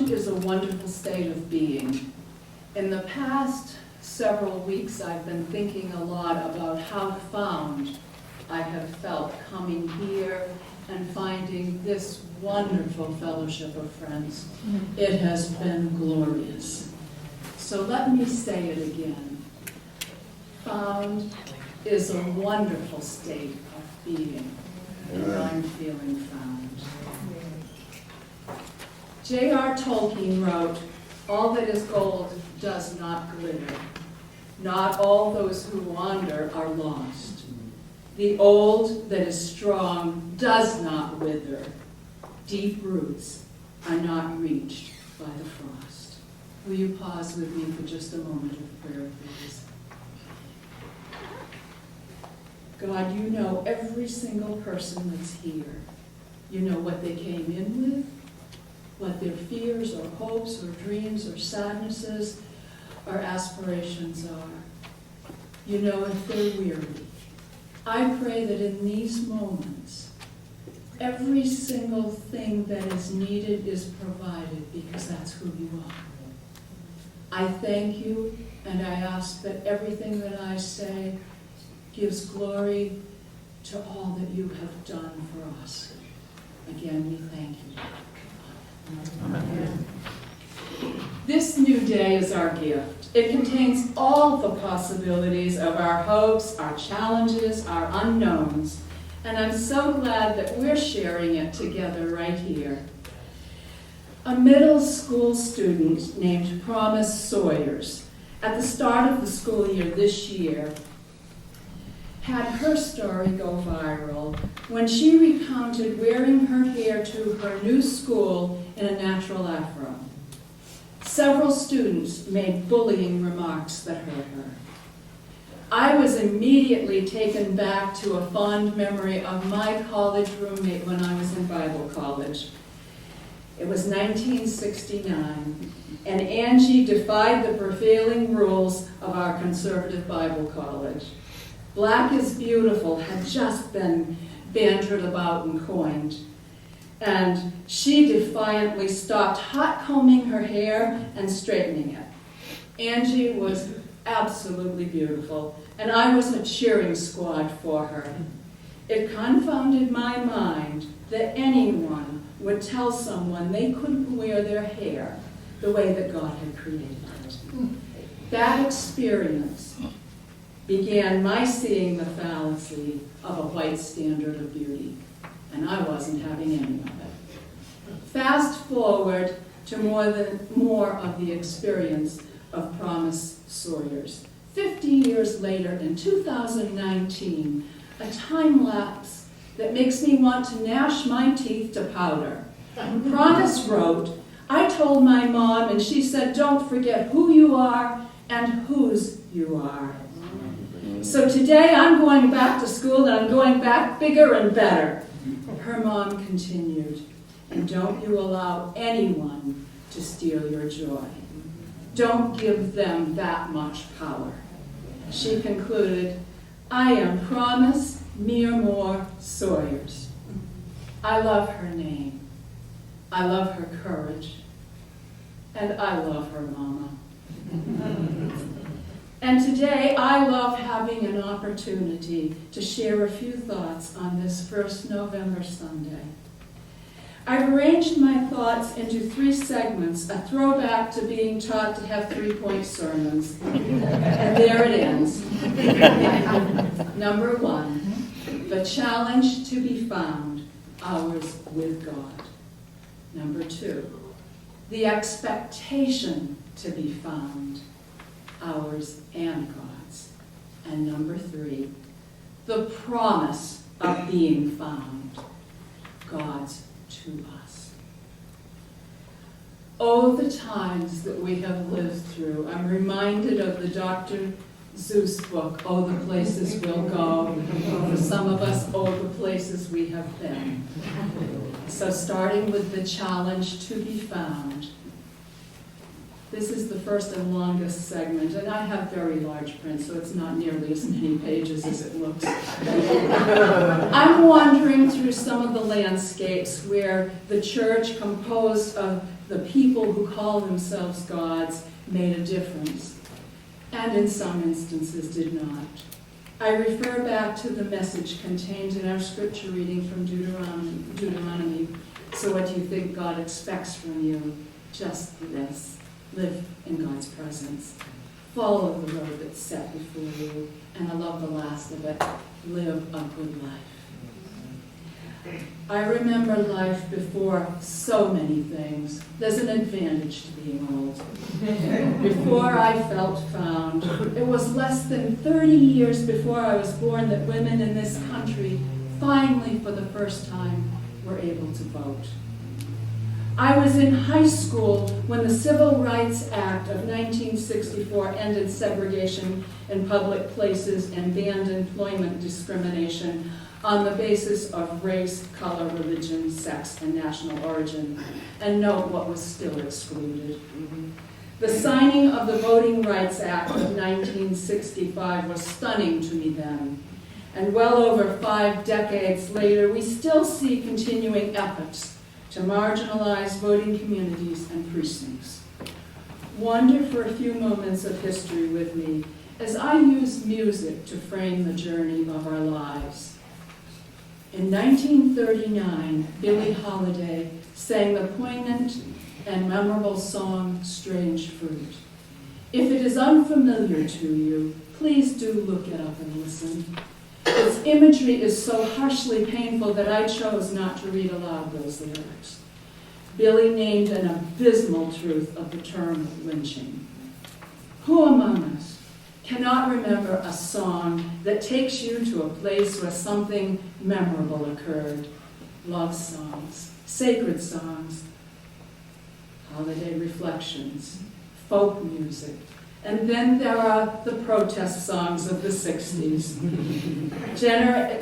Found is a wonderful state of being. In the past several weeks, I've been thinking a lot about how found I have felt coming here and finding this wonderful fellowship of friends. It has been glorious. So let me say it again. Found is a wonderful state of being, and I'm feeling found. J.R. Tolkien wrote, "All that is gold does not glitter. Not all those who wander are lost. The old that is strong does not wither. Deep roots are not reached by the frost." Will you pause with me for just a moment of prayer, please? God, you know every single person that's here. You know what they came in with, what their fears or hopes or dreams or sadnesses or aspirations are. You know if they're weary. I pray that in these moments, every single thing that is needed is provided, because that's who you are. I thank you, and I ask that everything that I say gives glory to all that you have done for us. Again, we thank you. Amen. This new day is our gift. It contains all the possibilities of our hopes, our challenges, our unknowns, and I'm so glad that we're sharing it together right here. A middle school student named Promise Sawyers, at the start of the school year this year, had her story go viral when she recounted wearing her hair to her new school in a natural afro. Several students made bullying remarks that hurt her. I was immediately taken back to a fond memory of my college roommate when I was in Bible college. It was 1969, and Angie defied the prevailing rules of our conservative Bible college. Black is beautiful had just been bantered about and coined. And she defiantly stopped hot combing her hair and straightening it. Angie was absolutely beautiful, and I was a cheering squad for her. It confounded my mind that anyone would tell someone they couldn't wear their hair the way that God had created it. That experience began my seeing the fallacy of a white standard of beauty, and I wasn't having any of it. Fast forward to more of the experience of Promise Sawyers. 50 years later, in 2019, a time lapse that makes me want to gnash my teeth to powder. Promise wrote, "I told my mom, and she said, don't forget who you are and whose you are. So today I'm going back to school, and I'm going back bigger and better." Her mom continued, "And don't you allow anyone to steal your joy. Don't give them that much power." She concluded, "I am Promise Mearmore Sawyers." I love her name. I love her courage. And I love her mama. And today, I love having an opportunity to share a few thoughts on this first November Sunday. I've arranged my thoughts into 3 segments, a throwback to being taught to have 3-point sermons. And there it ends. Number 1, the challenge to be found, ours with God. Number 2, the expectation to be found, ours and God's. And number 3, the promise of being found, God's to us. Oh, the times that we have lived through. I'm reminded of the Dr. Seuss book, "Oh, the places we'll go." For some of us, oh, the places we have been. So starting with the challenge to be found. This is the first and longest segment, and I have very large print, so it's not nearly as many pages as it looks. I'm wandering through some of the landscapes where the church, composed of the people who call themselves gods made a difference, and in some instances did not. I refer back to the message contained in our scripture reading from Deuteronomy. So what do you think God expects from you? Just this. Live in God's presence. Follow the road that's set before you. And I love the last of it. Live a good life. I remember life before so many things. There's an advantage to being old. Before I felt found, it was less than 30 years before I was born that women in this country finally, for the first time, were able to vote. I was in high school when the Civil Rights Act of 1964 ended segregation in public places and banned employment discrimination on the basis of race, color, religion, sex, and national origin. And note what was still excluded. The signing of the Voting Rights Act of 1965 was stunning to me then. And well over 5 decades later, we still see continuing efforts to marginalize voting communities and precincts. Wander for a few moments of history with me as I use music to frame the journey of our lives. In 1939, Billie Holiday sang the poignant and memorable song, Strange Fruit. If it is unfamiliar to you, please do look it up and listen. Its imagery is so harshly painful that I chose not to read aloud those lyrics. Billie named an abysmal truth of the term lynching. Who among us cannot remember a song that takes you to a place where something memorable occurred? Love songs, sacred songs, holiday reflections, folk music, and then there are the protest songs of the 60s,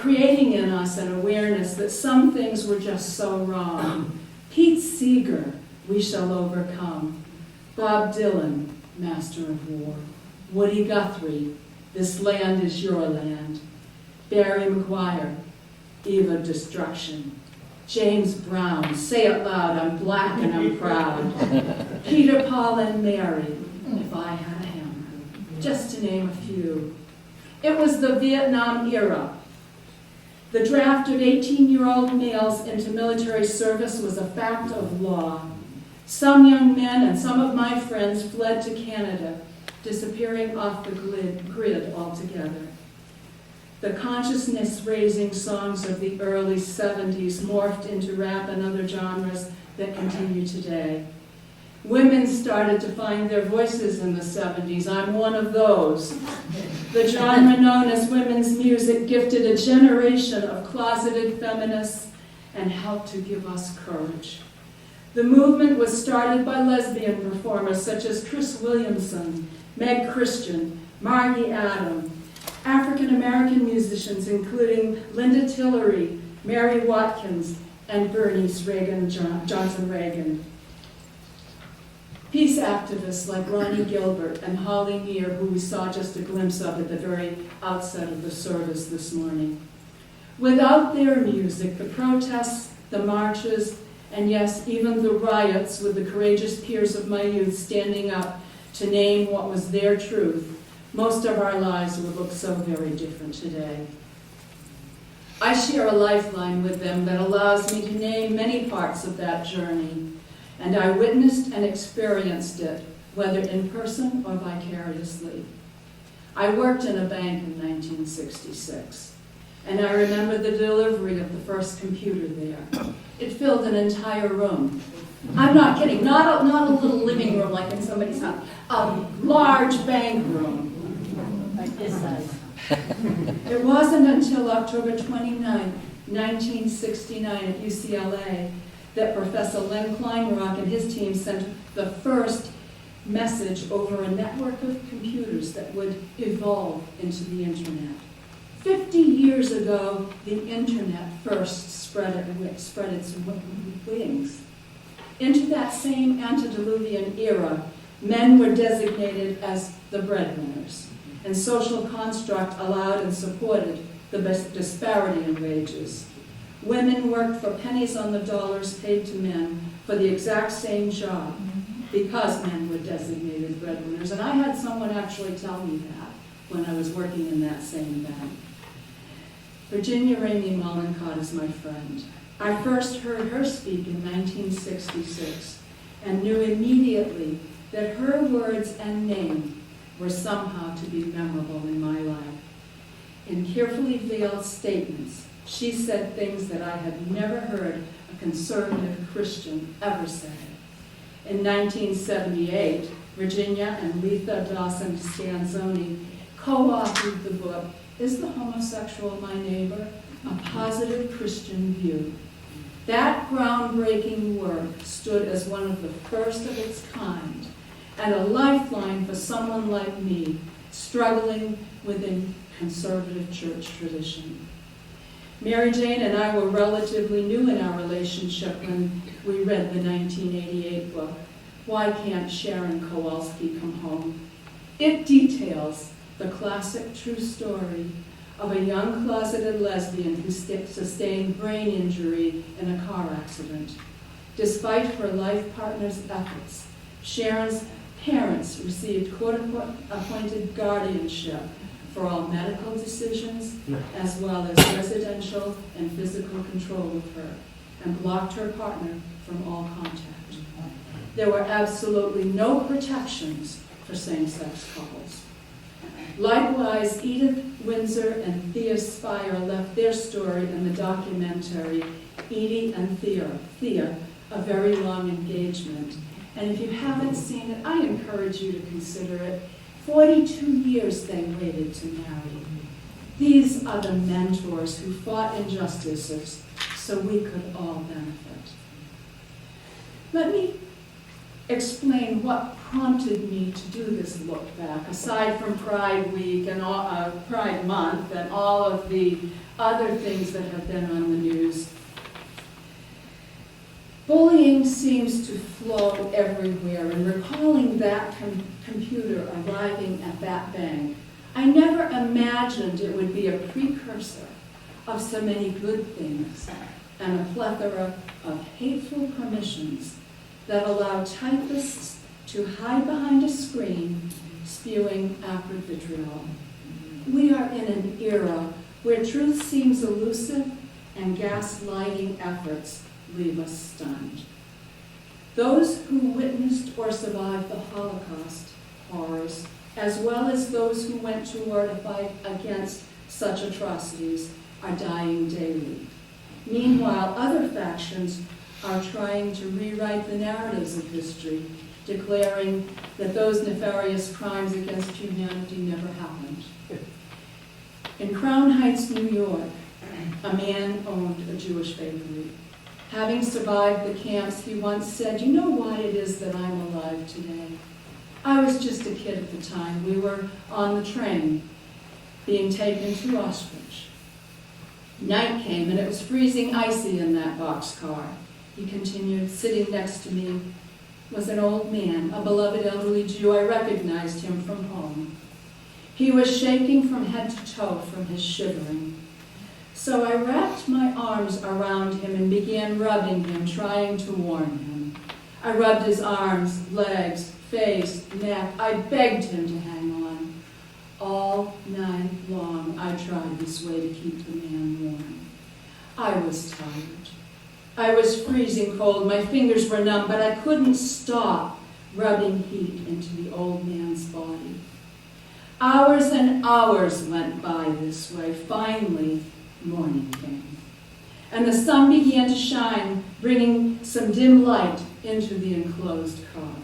creating in us an awareness that some things were just so wrong. Pete Seeger, We Shall Overcome. Bob Dylan, Master of War. Woody Guthrie, This Land Is Your Land. Barry McGuire, Eve of Destruction. James Brown, Say It Loud, I'm Black and I'm Proud. Peter, Paul, and Mary, If I Had a Hammer, just to name a few. It was the Vietnam era. The draft of 18-year-old males into military service was a fact of law. Some young men and some of my friends fled to Canada, disappearing off the grid altogether. The consciousness-raising songs of the early 70s morphed into rap and other genres that continue today. Women started to find their voices in the 70s. I'm one of those. The genre known as women's music gifted a generation of closeted feminists and helped to give us courage. The movement was started by lesbian performers such as Chris Williamson, Meg Christian, Margie Adam, African-American musicians including Linda Tillery, Mary Watkins, and Bernice Johnson Reagan. Peace activists like Ronnie Gilbert and Holly Near, who we saw just a glimpse of at the very outset of the service this morning. Without their music, the protests, the marches, and yes, even the riots with the courageous peers of my youth standing up to name what was their truth, most of our lives would look so very different today. I share a lifeline with them that allows me to name many parts of that journey, and I witnessed and experienced it, whether in person or vicariously. I worked in a bank in 1966, and I remember the delivery of the first computer there. It filled an entire room. I'm not kidding, not a little living room like in somebody's house, a large bank room. Like this size. It wasn't until October 29, 1969 at UCLA that Professor Len Kleinrock and his team sent the first message over a network of computers that would evolve into the internet. 50 years ago, the internet first spread its wings. Into that same antediluvian era, men were designated as the breadwinners, and social construct allowed and supported the disparity in wages. Women worked for pennies on the dollars paid to men for the exact same job because men were designated breadwinners. And I had someone actually tell me that when I was working in that same bank. Virginia Ramey Mollencott is my friend. I first heard her speak in 1966 and knew immediately that her words and name were somehow to be memorable in my life. In carefully veiled statements, she said things that I had never heard a conservative Christian ever say. In 1978, Virginia and Letha Dawson Scanzoni co-authored the book, Is the Homosexual My Neighbor? A Positive Christian View. That groundbreaking work stood as one of the first of its kind and a lifeline for someone like me struggling within conservative church tradition. Mary Jane and I were relatively new in our relationship when we read the 1988 book, Why Can't Sharon Kowalski Come Home? It details the classic true story of a young closeted lesbian who sustained brain injury in a car accident. Despite her life partner's efforts, Sharon's parents received court-appointed guardianship for all medical decisions, as well as residential and physical control of her, and blocked her partner from all contact. There were absolutely no protections for same-sex couples. Likewise, Edith Windsor and Thea Spire left their story in the documentary Edie and Thea, A Very Long Engagement. And if you haven't seen it, I encourage you to consider it. 42 years they waited to marry. These are the mentors who fought injustices so we could all benefit. Let me explain what prompted me to do this look back, aside from Pride Week and Pride Month and all of the other things that have been on the news. Bullying seems to flow everywhere, and recalling that computer arriving at that bank, I never imagined it would be a precursor of so many good things and a plethora of hateful permissions that allow typists to hide behind a screen, spewing acrid vitriol. We are in an era where truth seems elusive and gaslighting efforts leave us stunned. Those who witnessed or survived the Holocaust horrors, as well as those who went to war to fight against such atrocities, are dying daily. Meanwhile, other factions are trying to rewrite the narratives of history, declaring that those nefarious crimes against humanity never happened. In Crown Heights, New York, a man owned a Jewish bakery. Having survived the camps, he once said, "You know why it is that I'm alive today? I was just a kid at the time. We were on the train being taken to Auschwitz. Night came and it was freezing icy in that boxcar." He continued, "Sitting next to me was an old man, a beloved elderly Jew. I recognized him from home. He was shaking from head to toe from his shivering. So I wrapped my arms around him and began rubbing him, trying to warm him. I rubbed his arms, legs, face, neck. I begged him to hang on. All night long, I tried this way to keep the man warm. I was tired. I was freezing cold. My fingers were numb, but I couldn't stop rubbing heat into the old man's body. Hours and hours went by this way. Finally, morning came, and the sun began to shine, bringing some dim light into the enclosed car.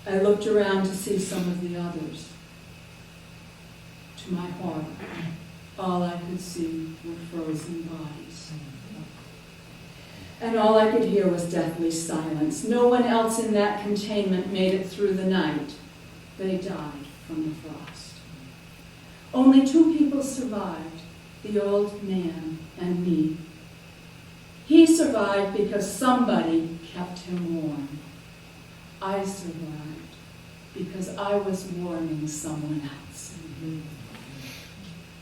I looked around to see some of the others. To my horror, all I could see were frozen bodies. And all I could hear was deathly silence. No one else in that containment made it through the night. They died from the frost. Only 2 people survived, the old man and me. He survived because somebody kept him warm. I survived because I was warming someone else.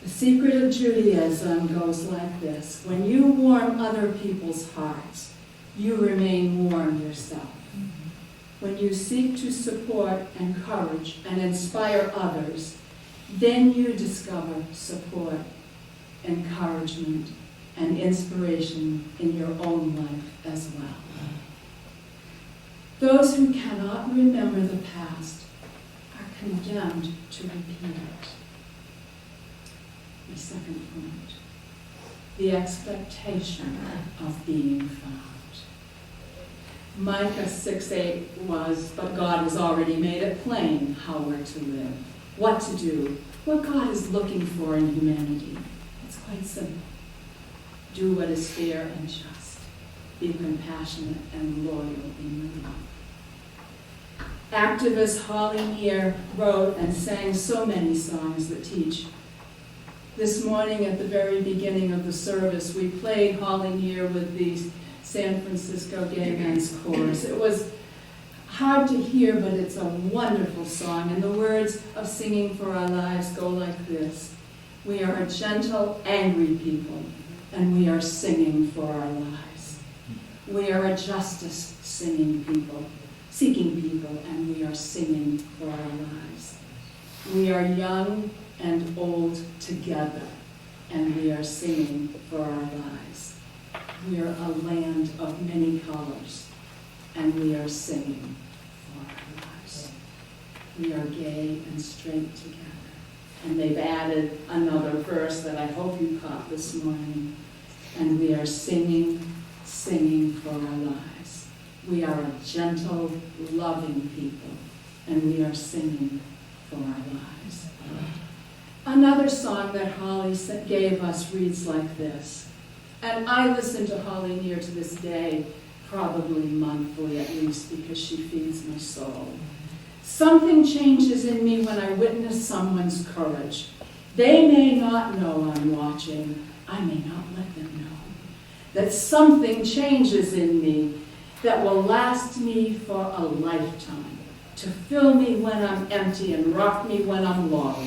The secret of Judaism goes like this. When you warm other people's hearts, you remain warm yourself. When you seek to support, encourage, and inspire others, then you discover support, encouragement, and inspiration in your own life as well. Those who cannot remember the past are condemned to repeat it. My second point, the expectation of being found. Micah 6:8 was, but God has already made it plain how we're to live, what to do, what God is looking for in humanity. It's quite simple. Do what is fair and just. Be compassionate and loyal in your love. Activist Holly Near wrote and sang so many songs that teach. This morning at the very beginning of the service, we played Holly Near with the San Francisco Gay Men's Chorus. It was hard to hear, but it's a wonderful song, and the words of Singing for Our Lives go like this. We are a gentle, angry people, and we are singing for our lives. We are a justice seeking people, and we are singing for our lives. We are young and old together, and we are singing for our lives. We are a land of many colors, and we are singing for our lives. We are gay and straight together. And they've added another verse that I hope you caught this morning. And we are singing for our lives. We are a gentle, loving people, and we are singing for our lives. Another song that Holly gave us reads like this. And I listen to Holly Near to this day, probably monthly at least, because she feeds my soul. Something changes in me when I witness someone's courage. They may not know I'm watching. I may not let them know. That something changes in me that will last me for a lifetime, to fill me when I'm empty and rock me when I'm low.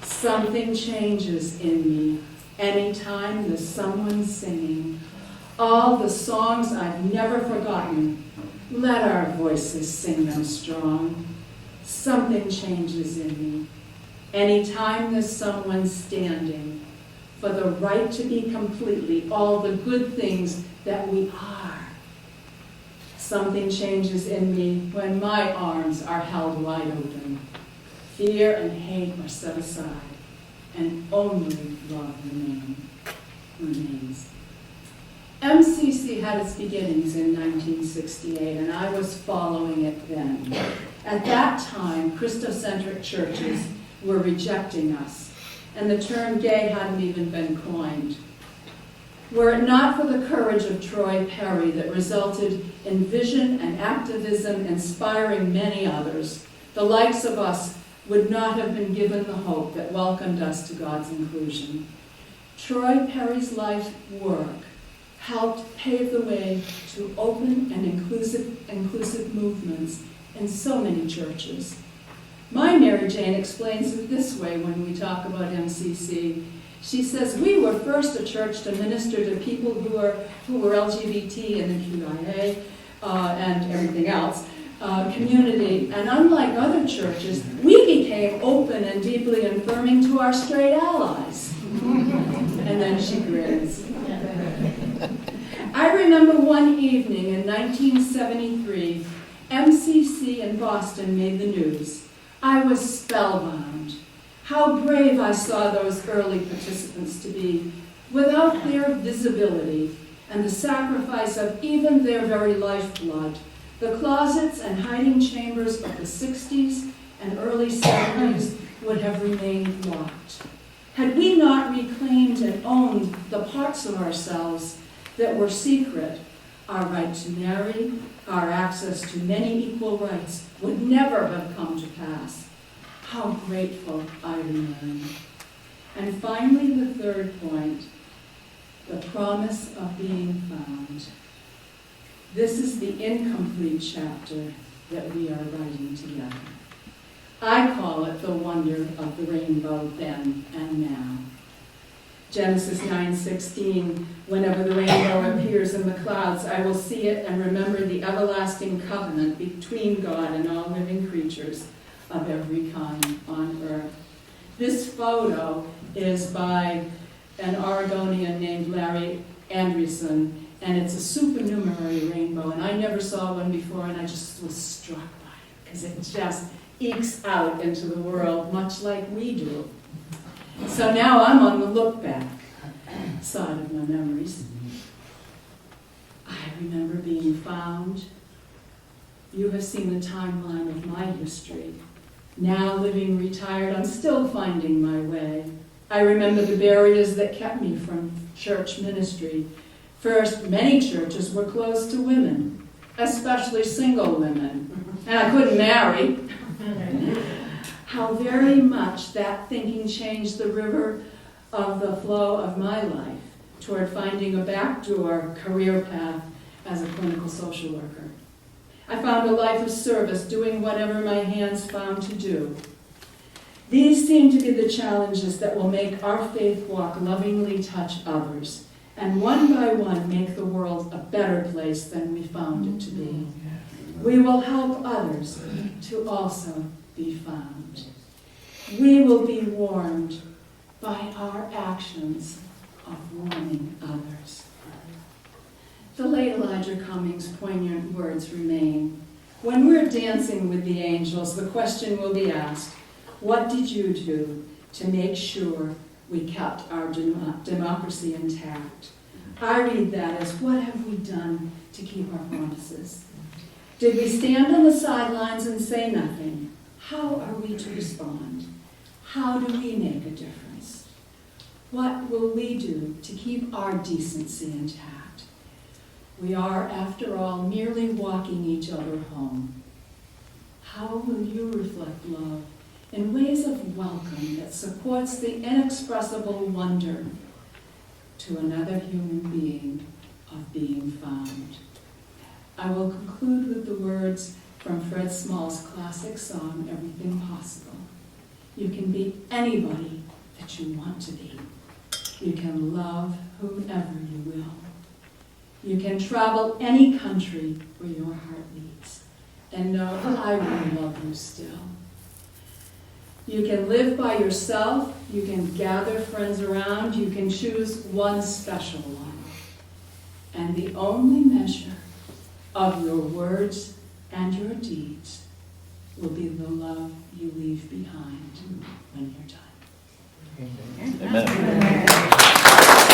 Something changes in me anytime there's someone singing all the songs I've never forgotten. Let our voices sing them strong. Something changes in me anytime there's someone standing for the right to be completely all the good things that we are. Something changes in me when my arms are held wide open. Fear and hate are set aside, and only love remains. MCC had its beginnings in 1968, and I was following it then. At that time, Christocentric churches were rejecting us, and the term gay hadn't even been coined. Were it not for the courage of Troy Perry that resulted in vision and activism inspiring many others, the likes of us would not have been given the hope that welcomed us to God's inclusion. Troy Perry's life work helped pave the way to open and inclusive movements in so many churches. My Mary Jane explains it this way when we talk about MCC. She says, we were first a church to minister to people who were LGBT and the QIA and everything else, community. And unlike other churches, we became open and deeply affirming to our straight allies. And then she grins. I remember one evening in 1973, MCC in Boston made the news. I was spellbound. How brave I saw those early participants to be, without their visibility and the sacrifice of even their very lifeblood. The closets and hiding chambers of the 60s and early 70s would have remained locked. Had we not reclaimed and owned the parts of ourselves that were secret, our right to marry, our access to many equal rights would never have come to pass. How grateful I remain. And finally, the third point, the promise of being found. This is the incomplete chapter that we are writing together. I call it the wonder of the rainbow then and now. Genesis 9:16, whenever the rainbow appears in the clouds, I will see it and remember the everlasting covenant between God and all living creatures of every kind on earth. This photo is by an Oregonian named Larry Andreessen, and it's a supernumerary rainbow, and I never saw one before, and I just was struck by it, because it just ekes out into the world much like we do. So now I'm on the look back side of my memories. I remember being found. You have seen the timeline of my history. Now living retired, I'm still finding my way. I remember the barriers that kept me from church ministry. First, many churches were closed to women, especially single women, and I couldn't marry. How very much that thinking changed the river of the flow of my life toward finding a backdoor career path as a clinical social worker. I found a life of service, doing whatever my hands found to do. These seem to be the challenges that will make our faith walk lovingly touch others, and one by one make the world a better place than we found it to be. We will help others to also be found. We will be warmed by our actions of warming others. The late Elijah Cummings' poignant words remain. When we're dancing with the angels, the question will be asked, what did you do to make sure we kept our democracy intact? I read that as, what have we done to keep our promises? Did we stand on the sidelines and say nothing? How are we to respond? How do we make a difference? What will we do to keep our decency intact? We are, after all, merely walking each other home. How will you reflect love in ways of welcome that supports the inexpressible wonder to another human being of being found? I will conclude with the words from Fred Small's classic song, Everything Possible. You can be anybody that you want to be. You can love whomever you will. You can travel any country where your heart leads, and know I will love you still. You can live by yourself. You can gather friends around. You can choose one special one. And the only measure of your words and your deeds will be the love you leave behind when you're done. Amen.